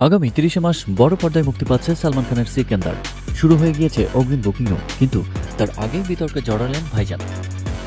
আগামী ৩০ মাস বড় পর্দায় মুক্তি পাচ্ছে সালমান খানের সিকান্দার। শুরু হয়ে গিয়েছে অগ্রিম বুকিংও, কিন্তু তার আগেই বিতর্কে জড়ালেন ভাইজান।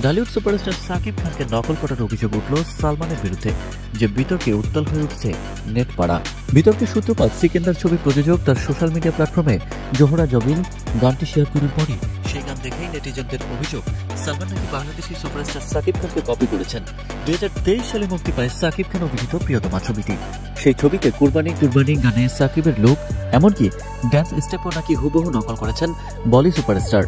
ঢালিউড সুপারস্টার সাকিব খানকে নকল করার অভিযোগ উঠল সালমানের বিরুদ্ধে, যে বিতর্কে উত্তাল হয়ে উঠছে নেট পাড়া। বিতর্কের সূত্রপাত সিকান্দার ছবির প্রযোজক তার সোশ্যাল মিডিয়া প্ল্যাটফর্মে জোহরা জবিন গানটি শেয়ার করার পরই সেই গান দেখেই নেটিজেনদের অভিযোগ সালমান নাকি বাংলাদেশি সুপারস্টার সাকিব খানকে কপি করেছেন। ২০২৩ সালে মুক্তি পায় সাকিব খান অভিনীত প্রিয়তমা ছবিটি। সেই ছবিতে কুরবানি কুরবানি গানে সাকিবের লুক, এমনকি ড্যান্স স্টেপও নাকি হুবহু নকল করেছেন বলি সুপারস্টার।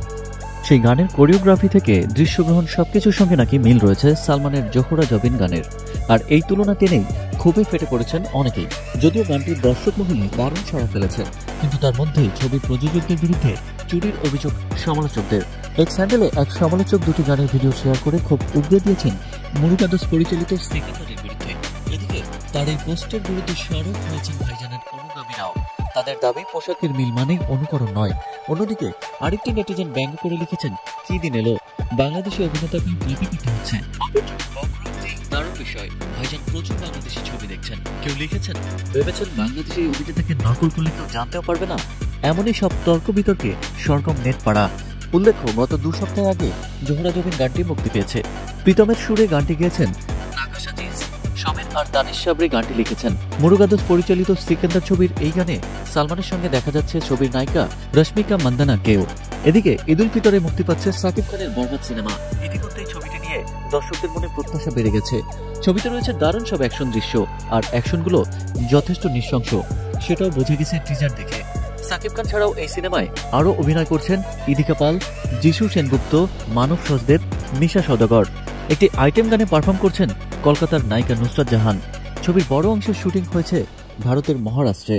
সেই গানের কোরিওগ্রাফি থেকে দৃশ্যগ্রহণ সবকিছুর সঙ্গে নাকি মিল রয়েছে সালমানের জোহরা জবিন গানের। আর এই তুলনা টেনেই খুবই ফেটে পড়েছেন অনেকেই। যদিও গানটি দর্শক মহলে দারুণ সাড়া ফেলেছে, কিন্তু তার মধ্যেই ছবির প্রযোজকদের বিরুদ্ধে চুরির অভিযোগ সমালোচকদের। এক্স হ্যান্ডেলে এক সমালোচক দুটি গানের ভিডিও শেয়ার করে খুব উগরে দিয়েছেন মুরুগাদোস পরিচালিত সিকান্দারের বিরুদ্ধে। এদিকে তার এই পোস্টের বিরুদ্ধে সরব হয়েছেন ভাইজানের অনুগামীরাও। তাদের দাবি পোশাকের মিল মানেই অনুকরণ নয়। অন্যদিকে আরেকটি নেটিজেন ব্যঙ্গ করে লিখেছেন, কি দিন এলো, বাংলাদেশি অভিনেতাকে কপি করতে হচ্ছে। দারুণ বিষয়, ভাইজান প্রচুর বাংলাদেশি ছবি দেখছেন। কেউ লিখেছেন, ভেবেছেন বাংলাদেশি অভিনেতাকে নকল করলে কেউ জানতেও পারবে না। এমনই সব তর্ক বিতর্কে সরগম নেট পাড়া। উল্লেখ্য, গত ২ সপ্তাহ আগে জোহরা জবিন গানটি মুক্তি পেয়েছে। প্রীতমের সুরে গানটি গেয়েছেন সমীর আর দানিশ সাবরি গানটি লিখেছেন। মুরুগাদোস পরিচালিত সিকান্দার ছবির এই গানে সালমানের সঙ্গে দেখা যাচ্ছে ছবির নায়িকা রশ্মিকা মান্দানা কেও। এদিকে ঈদ উল ফিতরে মুক্তি পাচ্ছে সাকিব খানের বরবাদ সিনেমা। ইতিমধ্যেই ছবিটি নিয়ে দর্শকদের মনে প্রত্যাশা বেড়ে গেছে। ছবিতে রয়েছে দারুণ সব অ্যাকশন দৃশ্য, আর অ্যাকশনগুলো যথেষ্ট নৃশংস, সেটাও বোঝা গেছে টিজার দেখে। সাকিব খান ছাড়াও এই সিনেমায় আরও অভিনয় করছেন ইদিকা পাল, যিশু সেনগুপ্ত, মানব সচদেব, মিশা সওদাগর। একটি আইটেম গানে পারফর্ম করছেন কলকাতার নায়িকা নুসরাত জাহান। ছবির বড় অংশের শুটিং হয়েছে ভারতের মহারাষ্ট্রে।